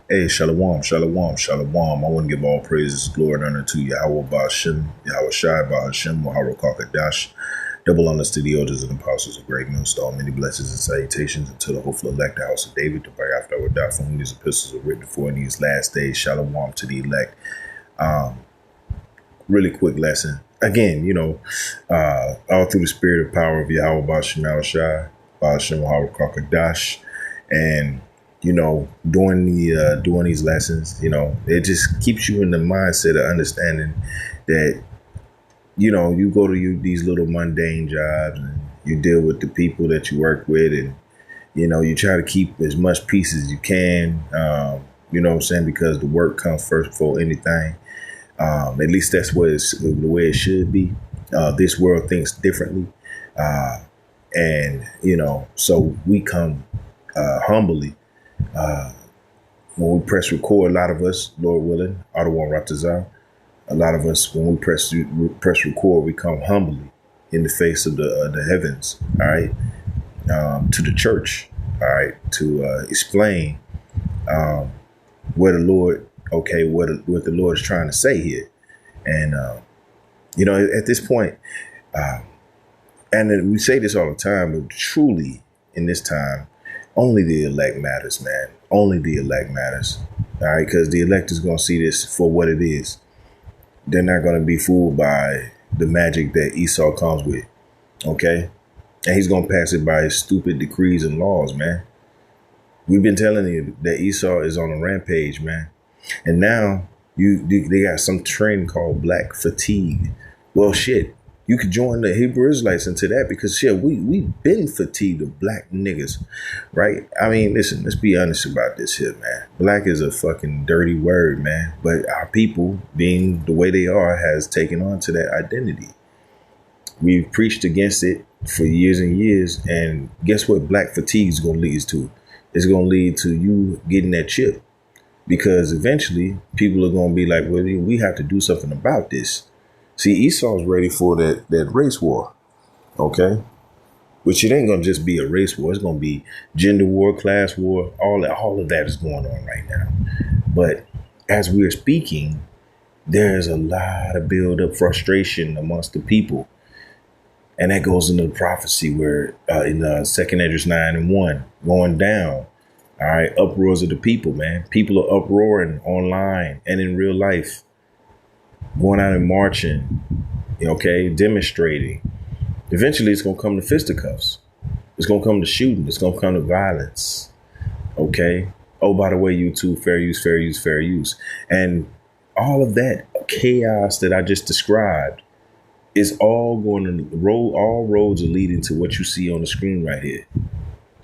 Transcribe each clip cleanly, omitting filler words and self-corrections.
Hey, shalom, shalom, shalom. I want to give all praises, glory, and honor to Yahweh Ba'Shem, Yahweh Shai Ba'Shem, Muhammad Kakadash. Double honors to the elders and apostles of great millstone. Many blessings and salutations unto the hopeful elect, the house of David, the bring after our die, from whom these epistles are written for in these last days. Shalom to the elect. Really quick lesson. Again, all through the spirit of power of Yahweh Ba'Shem, Yahweh Shai Ba'Shem, Muhammad Kakadash. And doing these lessons, it just keeps you in the mindset of understanding that, you go to these little mundane jobs and you deal with the people that you work with, and, you try to keep as much peace as you can, you know what I'm saying? Because the work comes first before anything. At least that's the way it should be. This world thinks differently. So we come humbly. When we press record, a lot of us, Lord willing, Adawan Ratazar, a lot of us, when we press record, we come humbly in the face of the heavens, all right, to the church, all right, to explain what the Lord is trying to say here. And, at this point, and we say this all the time, but truly in this time, only the elect matters, man. Only the elect matters. All right. Because the elect is going to see this for what it is. They're not going to be fooled by the magic that Esau comes with. OK. And he's going to pass it by his stupid decrees and laws, man. We've been telling you that Esau is on a rampage, man. And now they got some trend called black fatigue. Well, shit. You could join the Hebrew Israelites into that because, shit, we've been fatigued of black niggas, right? I mean, listen, let's be honest about this here, man. Black is a fucking dirty word, man. But our people, being the way they are, has taken on to that identity. We've preached against it for years and years. And guess what black fatigue is going to lead to? It's going to lead to you getting that chip. Because eventually people are going to be like, well, we have to do something about this. See, Esau's ready for that race war, okay? Which it ain't going to just be a race war. It's going to be gender war, class war, all of that is going on right now. But as we're speaking, there's a lot of build-up frustration amongst the people. And that goes into the prophecy where in 2nd Esdras 9:1, going down, all right, uproars of the people, man. People are uproaring online and in real life. Going out and marching, okay, demonstrating. Eventually, it's going to come to fisticuffs. It's going to come to shooting. It's going to come to violence, okay? Oh, by the way, YouTube, fair use, fair use, fair use. And all of that chaos that I just described is all going to all roads are leading to what you see on the screen right here,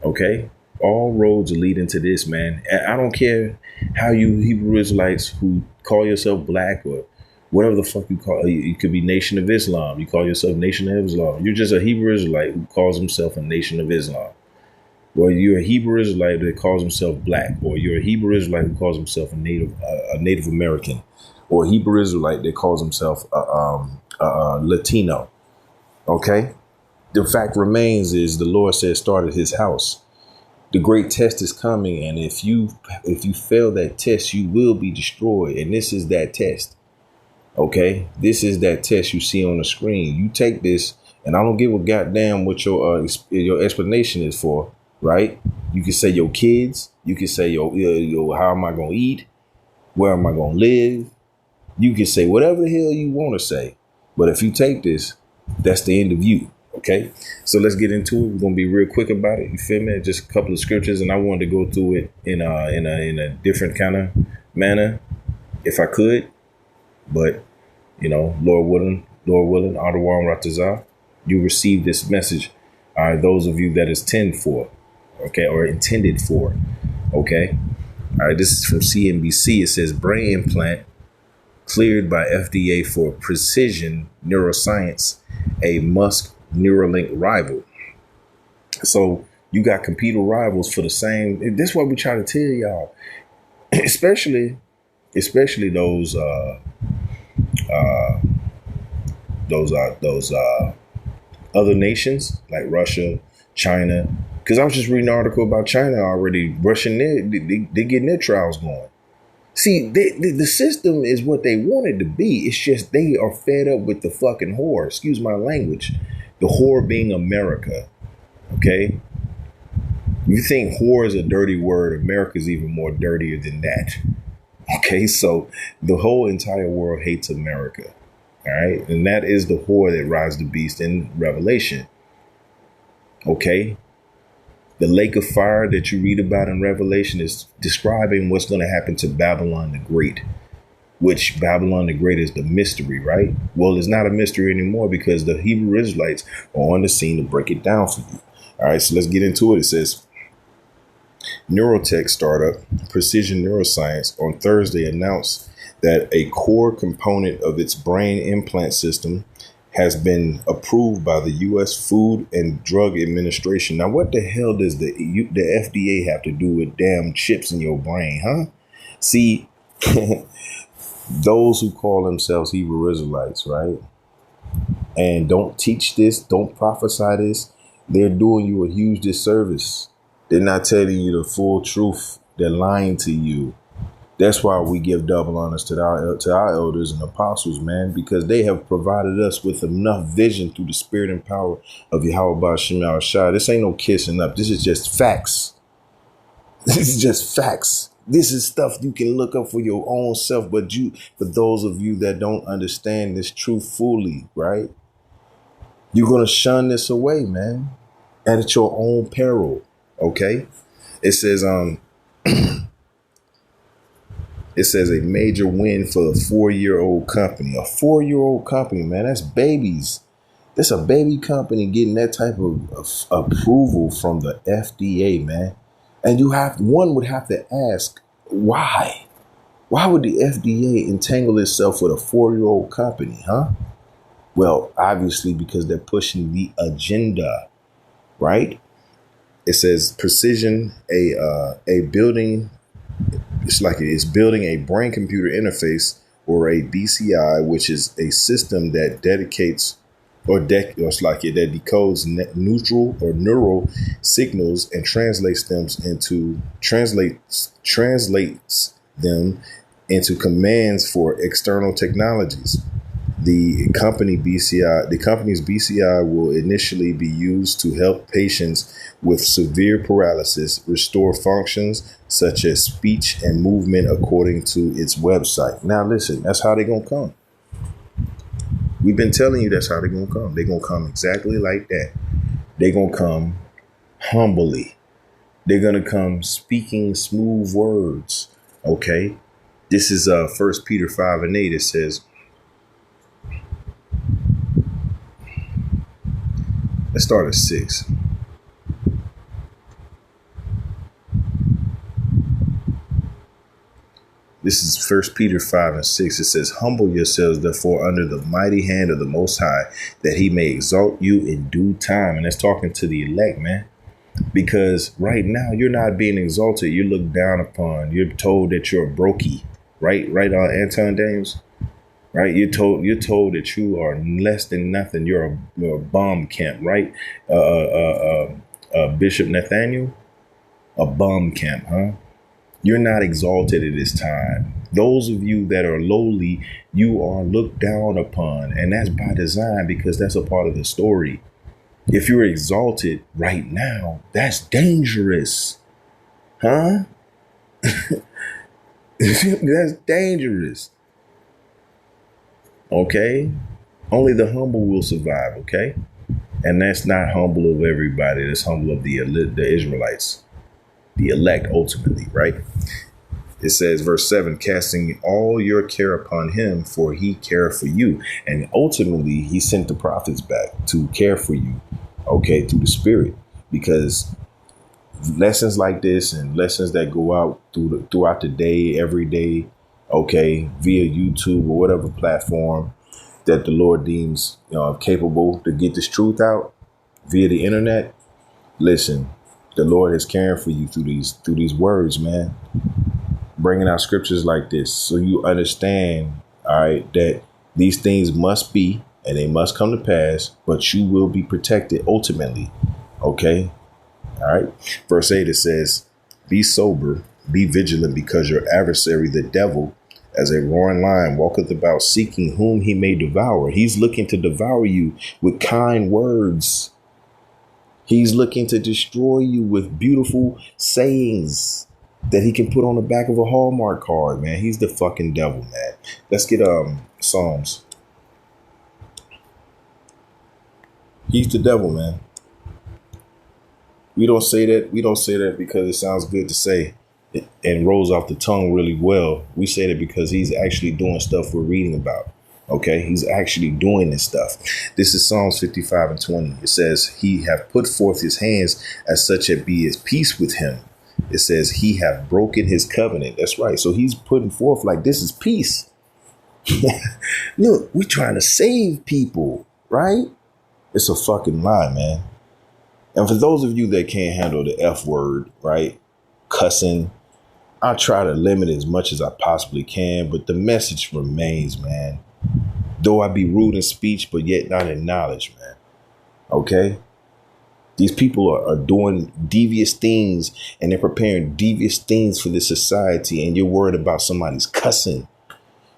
okay? All roads are leading to this, man. And I don't care how you Hebrew Israelites who call yourself black or whatever the fuck you call it. You could be Nation of Islam. You call yourself Nation of Islam. You're just a Hebrew Israelite who calls himself a Nation of Islam. Or you're a Hebrew Israelite that calls himself black. Or you're a Hebrew Israelite who calls himself a Native American. Or a Hebrew Israelite that calls himself Latino. Okay? The fact remains is the Lord said started his house. The great test is coming. And if you fail that test, you will be destroyed. And this is that test. OK, this is that test you see on the screen. You take this and I don't give a goddamn what your explanation is for. Right. You can say your kids. You can say your how am I going to eat? Where am I going to live? You can say whatever the hell you want to say. But if you take this, that's the end of you. OK, so let's get into it. We're going to be real quick about it. You feel me? Just a couple of scriptures. And I wanted to go through it in a different kind of manner if I could. But, Lord willing, Adawan Ratazar, you receive this message. Those of you that is intended for. Okay. All right. This is from CNBC. It says brain implant cleared by FDA for precision neuroscience, a Musk Neuralink rival. So you got computer rivals for the same. That's what we try to tell y'all, especially those other nations like Russia, China. Because I was just reading an article about China already. Russian, they're getting their trials going. See, the system is what they want it to be. It's just they are fed up with the fucking whore. Excuse my language. The whore being America. Okay? You think whore is a dirty word. America's even more dirtier than that. Okay? So the whole entire world hates America. All right? And that is the whore that rides the beast in Revelation. Okay? The lake of fire that you read about in Revelation is describing what's going to happen to Babylon the Great, which Babylon the Great is the mystery, right? Well, it's not a mystery anymore because the Hebrew Israelites are on the scene to break it down for you. All right, so let's get into it. It says, neurotech startup Precision Neuroscience on Thursday announced that a core component of its brain implant system has been approved by the U.S. Food and Drug Administration. Now, what the hell does the FDA have to do with damn chips in your brain, huh? See, those who call themselves Hebrew Israelites, right, and don't teach this, don't prophesy this, they're doing you a huge disservice. They're not telling you the full truth. They're lying to you. That's why we give double honors to our elders and apostles, man, because they have provided us with enough vision through the spirit and power of Yahweh Ba'Shem Yahushua. This ain't no kissing up. This is just facts. This is just facts. This is stuff you can look up for your own self. But for those of you that don't understand this truth fully, right, you're going to shun this away, man, and at your own peril. OK, it says it says a major win for a 4-year-old company. A 4-year-old company, man, that's babies. It's a baby company getting that type of approval from the FDA, man. And one would have to ask, why? Why would the FDA entangle itself with a 4-year-old company, huh? Well, obviously because they're pushing the agenda, right? It says Precision, a building. It's building a brain computer interface, or a BCI, which is a system that that decodes neutral or neural signals and translates them into commands for external technologies. The company's BCI will initially be used to help patients with severe paralysis restore functions such as speech and movement, according to its website. Now, listen, that's how they're going to come. We've been telling you that's how they're going to come. They're going to come exactly like that. They're going to come humbly. They're going to come speaking smooth words. OK, this is 1 Peter 5:8. It says, let's start at 6. This is 1 Peter 5:6. It says, humble yourselves, therefore, under the mighty hand of the Most High, that he may exalt you in due time. And that's talking to the elect, man. Because right now you're not being exalted. You're looked down upon. You're told that you're a brokey. Right, Anton Daniels? Right, you're told that you are less than nothing. You're a bomb camp, right? Bishop Nathaniel, a bomb camp, huh? You're not exalted at this time. Those of you that are lowly, you are looked down upon, and that's by design because that's a part of the story. If you're exalted right now, that's dangerous, huh? That's dangerous. OK, only the humble will survive. OK, and that's not humble of everybody. That's humble of the Israelites, the elect, ultimately. Right. It says, verse 7, casting all your care upon him, for he cared for you. And ultimately, he sent the prophets back to care for you. OK, through the Spirit, because lessons like this and lessons that go out throughout the day, every day, OK, via YouTube or whatever platform that the Lord deems capable to get this truth out via the internet. Listen, the Lord is caring for you through these words, man, bringing out scriptures like this so you understand, all right, that these things must be and they must come to pass, but you will be protected ultimately. OK, all right. Verse 8, it says, be sober, Be vigilant, because your adversary, the devil, as a roaring lion, walketh about seeking whom he may devour. He's looking to devour you with kind words. He's looking to destroy you with beautiful sayings that he can put on the back of a Hallmark card, man. He's the fucking devil, man. Let's get Psalms. He's the devil, man. We don't say that. We don't say that because it sounds good to say and rolls off the tongue really well. We say that because he's actually doing stuff we're reading about. Okay, he's actually doing this stuff. This is Psalms 55:20. It says, he hath put forth his hands as such as be his peace with him. It says, he hath broken his covenant. That's right. So he's putting forth like this is peace. Look, we're trying to save people, right? It's a fucking lie, man. And for those of you that can't handle the F word, right? Cussing, I try to limit it as much as I possibly can, but the message remains, man. Though I be rude in speech, but yet not in knowledge, man. Okay? These people are doing devious things, and they're preparing devious things for this society, and you're worried about somebody's cussing.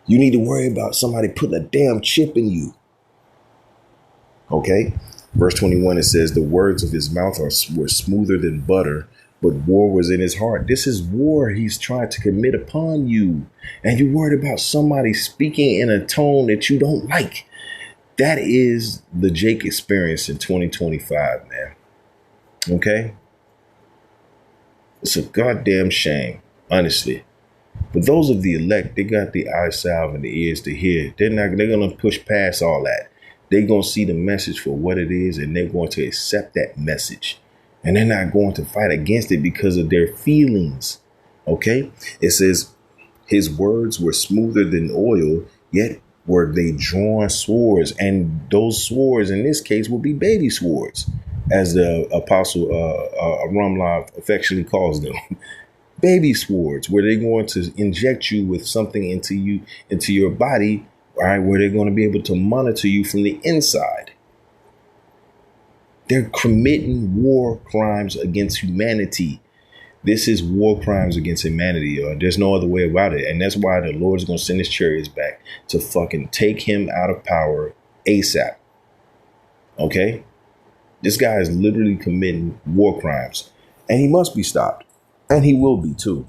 You need to worry about somebody putting a damn chip in you. Okay? Verse 21, it says, the words of his mouth were smoother than butter, but war was in his heart. This is war he's trying to commit upon you. And you're worried about somebody speaking in a tone that you don't like. That is the Jake experience in 2025, man. Okay? It's a goddamn shame, honestly. But those of the elect, they got the eye salve and the ears to hear. They're going to push past all that. They're going to see the message for what it is, and they're going to accept that message. And they're not going to fight against it because of their feelings. Okay? It says, his words were smoother than oil, yet were they drawn swords. And those swords in this case will be baby swords, as the apostle Rumlav affectionately calls them. Baby swords, where they're going to inject you with something into your body, all right, where they're going to be able to monitor you from the inside. They're committing war crimes against humanity. This is war crimes against humanity. There's no other way about it. And that's why the Lord is going to send his chariots back to fucking take him out of power ASAP. Okay? This guy is literally committing war crimes, and he must be stopped, and he will be too.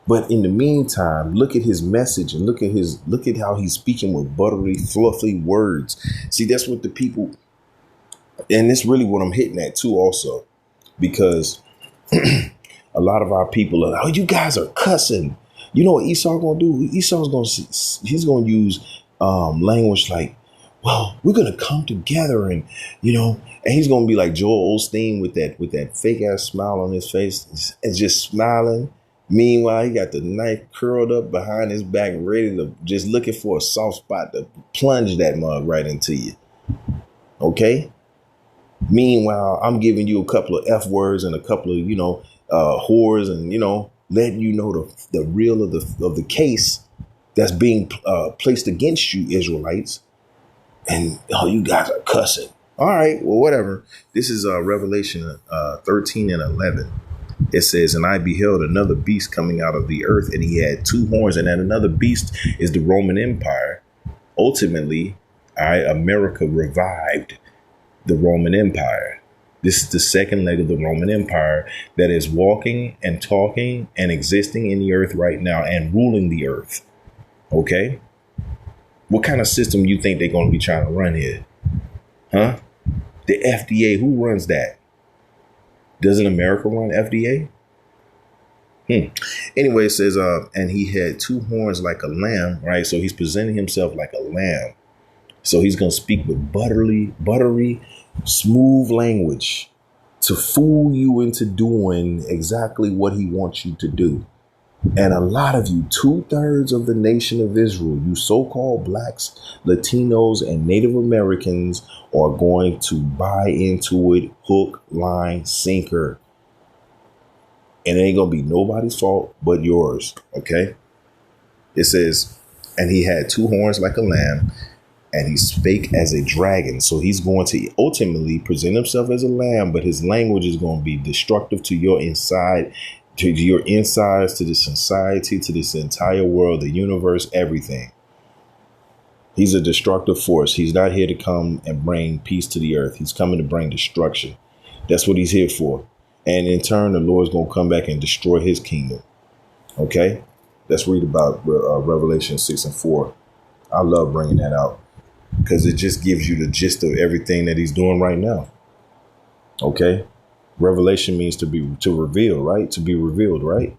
But in the meantime, look at his message and look at how he's speaking with buttery, fluffy words. See, that's what the people, and that's really what I'm hitting at too also, because a lot of our people are, oh, you guys are cussing. You know what Esau going to do? He's going to use language like, well, we're going to come together and he's going to be like Joel Osteen with that fake ass smile on his face and just smiling. Meanwhile, he got the knife curled up behind his back, ready to just looking for a soft spot to plunge that mug right into you. Okay. Meanwhile, I'm giving you a couple of F words and a couple of, whores and, letting you know the real of the case that's being placed against you, Israelites. And, you guys are cussing. All right. Well, whatever. This is Revelation 13 and 11. It says, and I beheld another beast coming out of the earth, and he had two horns, and that another beast is the Roman Empire. Ultimately, America revived the Roman Empire. This is the second leg of the Roman Empire that is walking and talking and existing in the earth right now and ruling the earth. Okay? What kind of system you think they're going to be trying to run here? Huh? The FDA, who runs that? Doesn't America run FDA? Anyway, it says, and he had two horns like a lamb, right? So he's presenting himself like a lamb. So he's going to speak with buttery, smooth language to fool you into doing exactly what he wants you to do. And a lot of you, 2/3 of the nation of Israel, you so-called blacks, Latinos, and Native Americans are going to buy into it hook, line, sinker. And it ain't going to be nobody's fault but yours. Okay. It says, and he had two horns like a lamb, and he spake as a dragon. So he's going to ultimately present himself as a lamb, but his language is going to be destructive to your inside. to your insides, to this society, to this entire world, the universe, everything. He's a destructive force. He's not here to come and bring peace to the earth. He's coming to bring destruction. That's what he's here for. And in turn, the Lord's going to come back and destroy his kingdom. Okay? Let's read about Revelation 6:4. I love bringing that out because it just gives you the gist of everything that he's doing right now. Okay? Revelation means to reveal, right? To be revealed, right?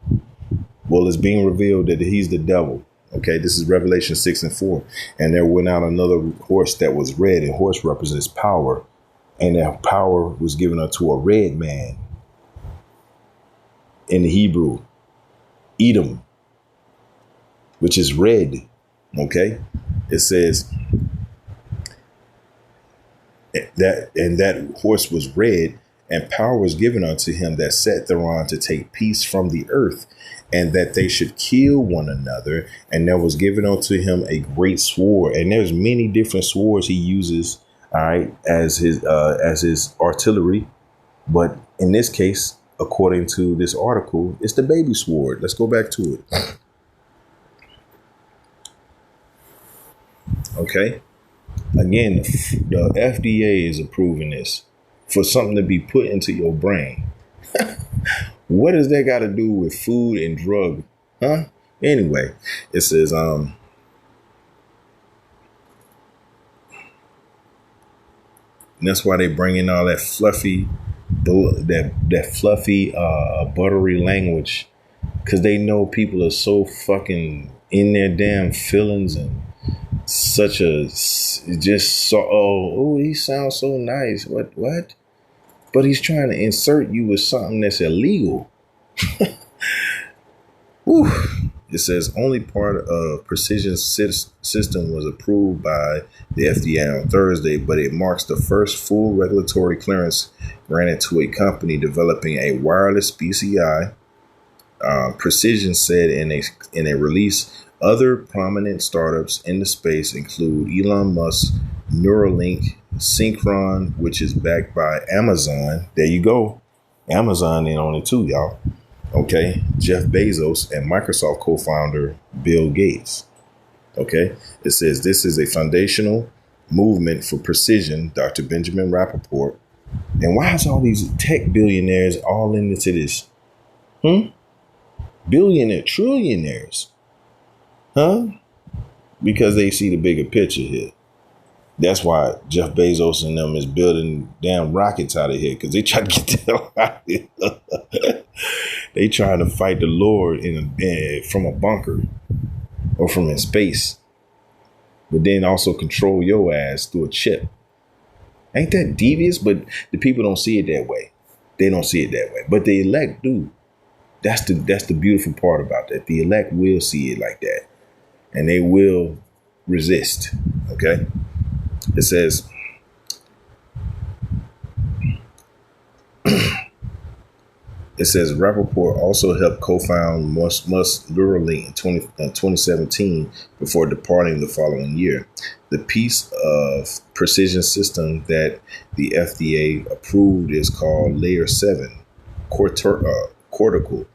Well, it's being revealed that he's the devil. Okay, this is Revelation 6:4. And there went out another horse that was red, and horse represents power. And that power was given unto a red man. In the Hebrew, Edom, which is red. Okay, it says that horse was red, and power was given unto him that sat thereon to take peace from the earth, and that they should kill one another. And there was given unto him a great sword. And there's many different swords he uses, all right, as his artillery. But in this case, according to this article, it's the baby sword. Let's go back to it. Okay. Again, the FDA is approving this for something to be put into your brain. What does that got to do with food and drug? Huh? Anyway, it says, that's why they bring in all that fluffy, buttery language, because they know people are so fucking in their damn feelings and such a just so he sounds so nice. What? But he's trying to insert you with something that's illegal. Whew. It says only part of Precision System was approved by the FDA on Thursday, but it marks the first full regulatory clearance granted to a company developing a wireless BCI. Precision said in a release, other prominent startups in the space include Elon Musk's Neuralink, Synchron, which is backed by Amazon. There you go. Amazon in on it too, y'all. Okay. Jeff Bezos and Microsoft co-founder Bill Gates. Okay. It says this is a foundational movement for precision, Dr. Benjamin Rappaport. And why is all these tech billionaires all into this? Billionaire, trillionaires. Huh? Because they see the bigger picture here. That's why Jeff Bezos and them is building damn rockets out of here, because they try to get the hell out of here. They trying to fight the Lord from a bunker or from in space, but then also control your ass through a chip. Ain't that devious? But the people don't see it that way. They don't see it that way. But the elect do. That's the beautiful part about that. The elect will see it like that, and they will resist. Okay. It says, Rappaport also helped co-found Musk Neuralink in 2017 before departing the following year. The piece of precision system that the FDA approved is called Layer 7 cortical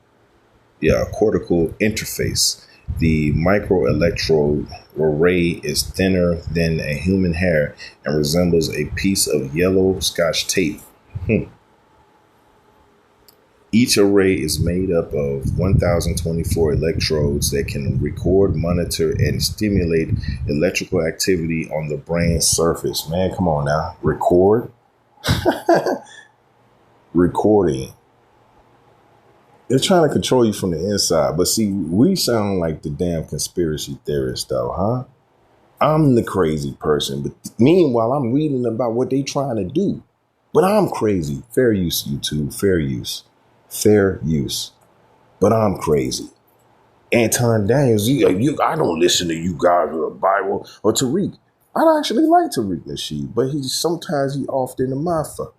interface. The microelectrode array is thinner than a human hair and resembles a piece of yellow Scotch tape. Each array is made up of 1,024 electrodes that can record, monitor, and stimulate electrical activity on the brain's surface. Man, come on now. Record? Recording. They're trying to control you from the inside. But see, we sound like the damn conspiracy theorists, though, huh? I'm the crazy person. But meanwhile, I'm reading about what they trying to do. But I'm crazy. Fair use, YouTube. Fair use. Fair use. But I'm crazy. Anton Daniels, I don't listen to you guys or the Bible or Tariq. I actually like Tariq Nasheed, but sometimes he off in the motherfucker.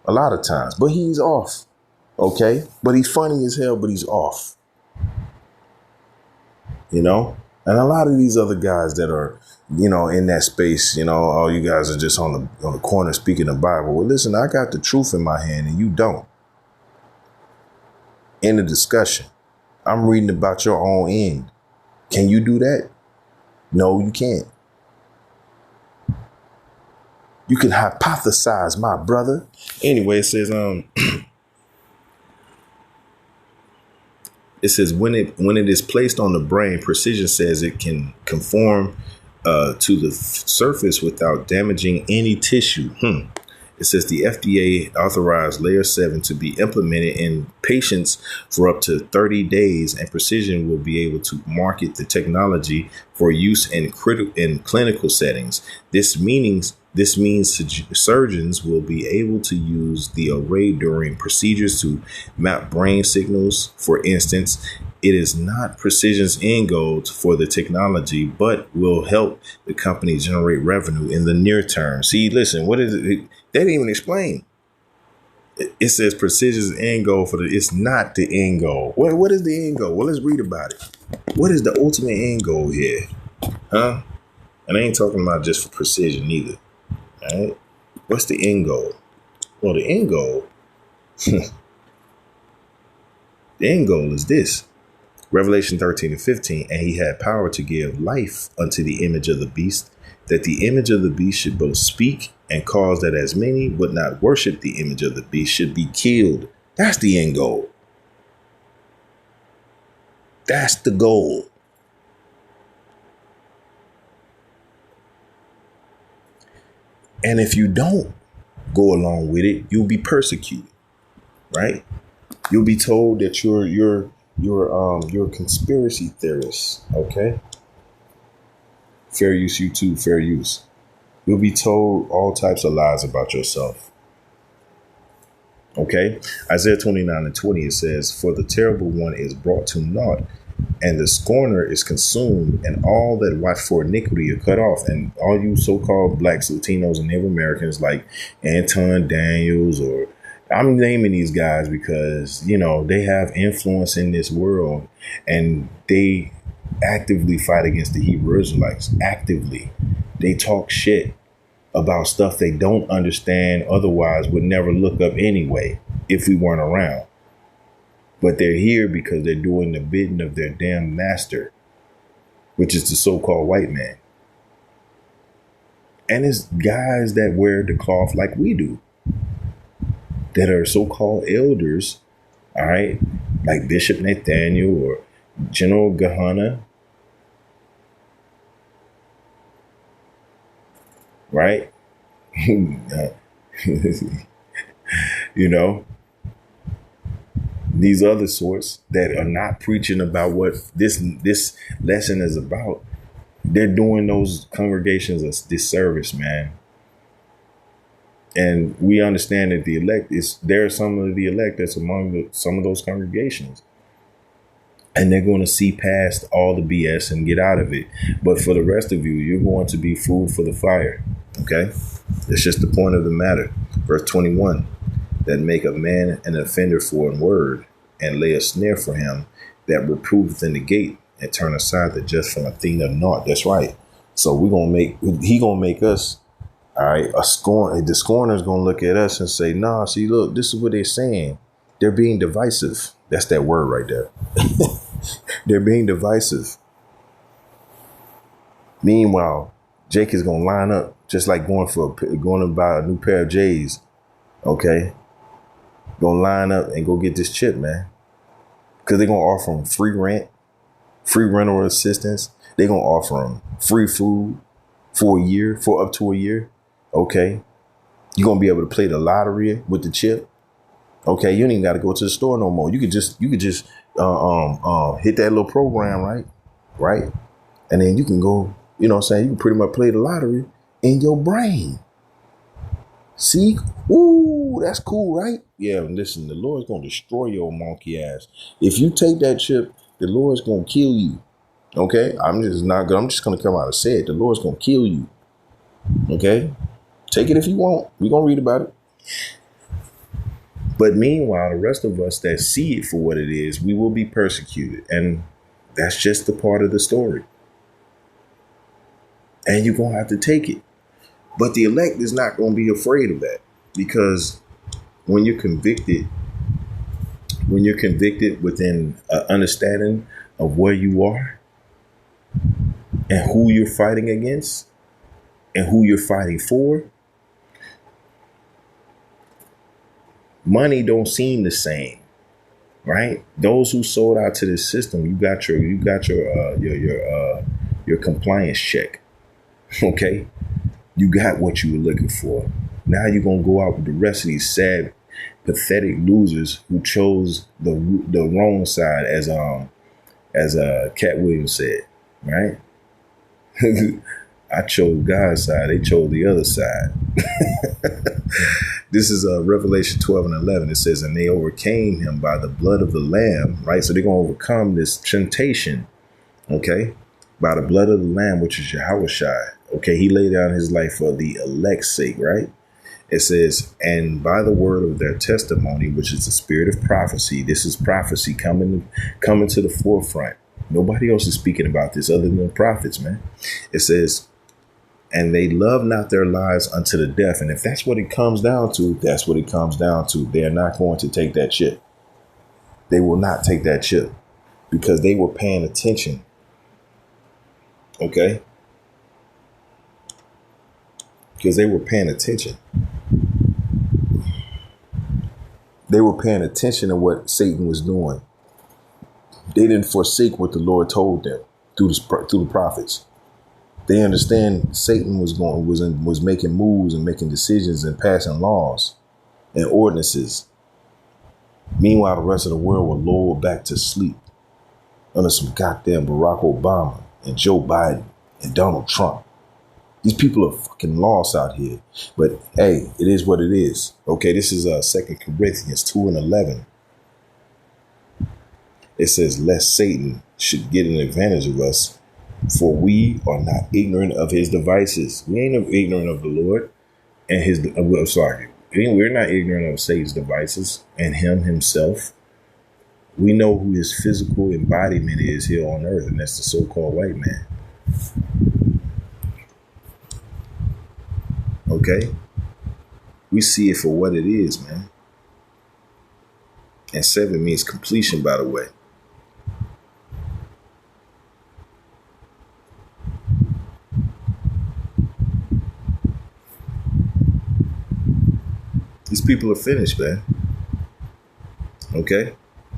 A lot of times. But he's off. Okay, but he's funny as hell, but he's off. And a lot of these other guys that are, in that space, oh, you guys are just on the corner speaking the Bible. Well, listen, I got the truth in my hand and you don't. In the discussion. I'm reading about your own end. Can you do that? No, you can't. You can hypothesize, my brother. Anyway, it says, when it is placed on the brain, Precision says it can conform to the surface without damaging any tissue. It says the FDA authorized Layer 7 to be implemented in patients for up to 30 days, and Precision will be able to market the technology for use in clinical settings. This means surgeons will be able to use the array during procedures to map brain signals. For instance, it is not Precision's end goal for the technology, but will help the company generate revenue in the near term. See, listen, what is it? They didn't even explain. It says Precision's end goal it's not the end goal. What is the end goal? Well, let's read about it. What is the ultimate end goal here? Huh? And I ain't talking about just for Precision either. All right. What's the end goal? Well, the end goal, the end goal is this. Revelation 13:15, and he had power to give life unto the image of the beast, that the image of the beast should both speak and cause that as many would not worship the image of the beast should be killed. That's the end goal. That's the goal. And if you don't go along with it, you'll be persecuted, right? You'll be told that you're a conspiracy theorist, okay? Fair use, YouTube, fair use. You'll be told all types of lies about yourself. Okay? Isaiah 29:20, it says, for the terrible one is brought to naught, and the scorner is consumed, and all that watch for iniquity are cut off. And all you so-called blacks, Latinos, and Native Americans like Anton Daniels, or I'm naming these guys because, you know, they have influence in this world and they actively fight against the Hebrew Israelites. Actively. They talk shit about stuff they don't understand, otherwise would never look up anyway if we weren't around. But they're here because they're doing the bidding of their damn master, which is the so-called white man. And it's guys that wear the cloth like we do, that are so-called elders, all right, like Bishop Nathaniel or General Gahana, right? You know, these other sorts that are not preaching about what this lesson is about. They're doing those congregations a disservice, man. And we understand that the elect there are some of the elect that's among some of those congregations. And they're going to see past all the BS and get out of it. But for the rest of you, you're going to be food for the fire. Okay? It's just the point of the matter. Verse 21, that make a man an offender for a word and lay a snare for him that reproveth in the gate and turn aside the just from a thing of naught. That's right. So he going to make us, all right, the scorner is going to look at us and say, nah, see, look, this is what they're saying. They're being divisive. That's that word right there. They're being divisive. Meanwhile, Jake is going to line up just like going to buy a new pair of J's. Okay. Going to line up and go get this chip, man. Because they're going to offer them free rent, free rental assistance. They're going to offer them free food for up to a year. Okay. You're going to be able to play the lottery with the chip. Okay. You ain't even got to go to the store no more. You could just hit that little program, right? Right. And then you can go, you know what I'm saying? You can pretty much play the lottery in your brain. See? Ooh, that's cool, right? Yeah, listen, the Lord's going to destroy your monkey ass. If you take that chip, the Lord's going to kill you. Okay? I'm just going to come out and say it. The Lord's going to kill you. Okay? Take it if you want. We're going to read about it. But meanwhile, the rest of us that see it for what it is, we will be persecuted. And that's just the part of the story. And you're going to have to take it. But the elect is not going to be afraid of that, because when you're convicted when you're convicted within understanding of where you are and who you're fighting against and who you're fighting for, money don't seem the same, right? Those who sold out to this system, you got your compliance check, okay? You got what you were looking for. Now you're gonna go out with the rest of these sad, pathetic losers who chose the wrong side, as Cat Williams said, right? I chose God's side. They chose the other side. This is Revelation 12 and 11. It says, and they overcame him by the blood of the Lamb, right? So they're going to overcome this temptation, okay, by the blood of the Lamb, which is Yahushua. Okay, he laid down his life for the elect's sake, right? It says, and by the word of their testimony, which is the spirit of prophecy. This is prophecy coming to the forefront. Nobody else is speaking about this other than the prophets, man. It says, and they love not their lives unto the death. And if that's what it comes down to, that's what it comes down to. They are not going to take that chip. They will not take that chip because they were paying attention. Okay? Because they were paying attention. They were paying attention to what Satan was doing. They didn't forsake what the Lord told them through the prophets. They understand Satan was making moves and making decisions and passing laws and ordinances. Meanwhile, the rest of the world were lulled back to sleep under some goddamn Barack Obama and Joe Biden and Donald Trump. These people are fucking lost out here. But hey, it is what it is. Okay, this is 2 Corinthians 2 and 11. It says, lest Satan should get an advantage of us, for we are not ignorant of his devices. We ain't ignorant of the Lord and we're not ignorant of Satan's devices and him himself. We know who his physical embodiment is here on earth, and that's the so-called white man. Okay? We see it for what it is, man. And 7 means completion, by the way. These people are finished, man. Okay?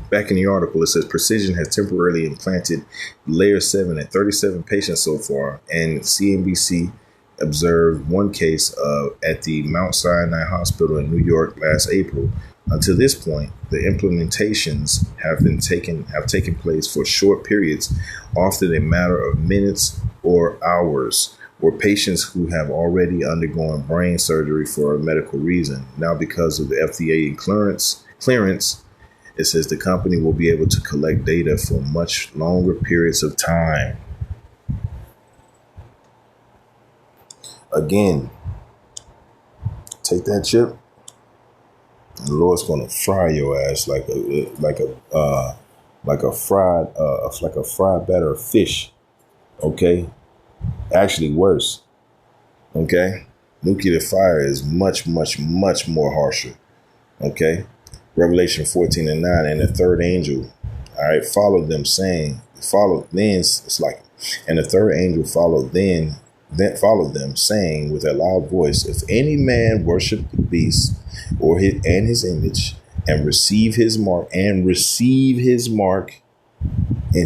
Back in the article, it says Precision has temporarily implanted layer 7 in 37 patients so far, and CNBC observed one case at the Mount Sinai Hospital in New York last April. Until this point, the implementations have taken place for short periods, often a matter of minutes or hours, or patients who have already undergone brain surgery for a medical reason. Now, because of the FDA clearance, it says the company will be able to collect data for much longer periods of time. Again, take that chip, and the Lord's gonna fry your ass like a fried batter of fish. Okay, actually worse. Okay, nuclear fire is much more harsher. Okay, Revelation 14 and 9, and the third angel, all right, followed them saying, and the third angel followed them, saying with a loud voice, if any man worship the beast or his image and receive his mark in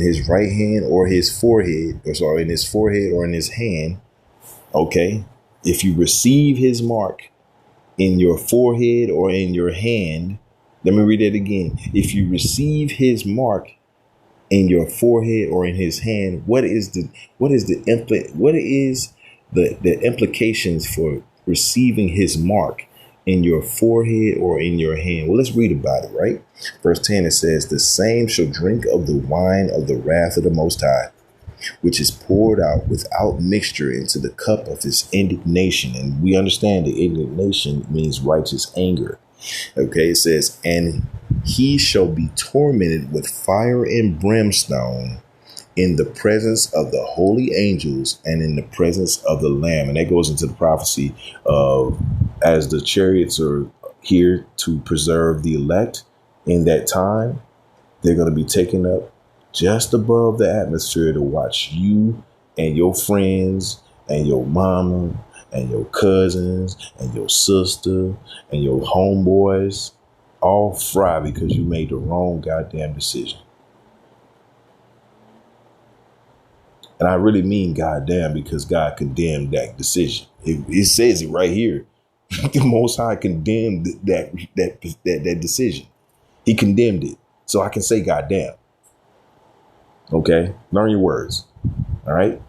his right hand or his forehead, in his forehead or in his hand. Okay. If you receive his mark in your forehead or in your hand, let me read it again. If you receive his mark in your forehead or in his hand, what is the implications for receiving his mark in your forehead or in your hand? Well, let's read about it, right? Verse 10, it says, the same shall drink of the wine of the wrath of the Most High, which is poured out without mixture into the cup of his indignation. And we understand the indignation means righteous anger. Okay, it says, and he shall be tormented with fire and brimstone in the presence of the holy angels and in the presence of the Lamb. And that goes into the prophecy of, as the chariots are here to preserve the elect, In that time, they're going to be taken up just above the atmosphere to watch you and your friends and your mama and your cousins and your sister and your homeboys all fry because you made the wrong goddamn decision. And I really mean goddamn, because God condemned that decision. It says it right here. The Most High condemned that decision. He condemned it. So I can say goddamn. Okay? Learn your words. All right?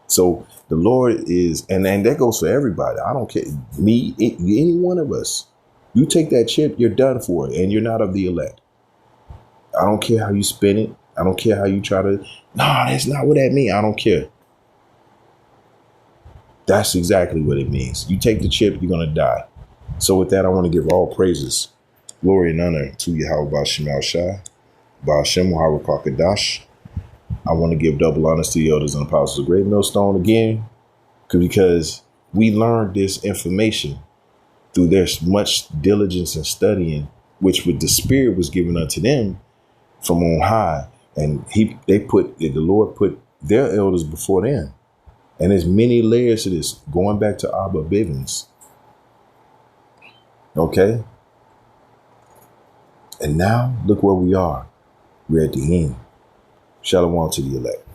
So the Lord is, and that goes for everybody. I don't care. Me, any one of us. You take that chip, you're done for it, and you're not of the elect. I don't care how you spin it. I don't care how you try to, that's not what that means. I don't care. That's exactly what it means. You take the chip, you're going to die. So with that, I want to give all praises, glory, and honor to Yahweh Ba'Shem Shai, Ba'Shem Muharakakadash. I want to give double honors to the elders and apostles of Great Millstone again, because we learned this information through their much diligence and studying, which with the Spirit was given unto them from on high. And the Lord put their elders before them. And there's many layers to this, going back to Abba Bivens. Okay. And now look where we are. We're at the end. Shalom to the elect.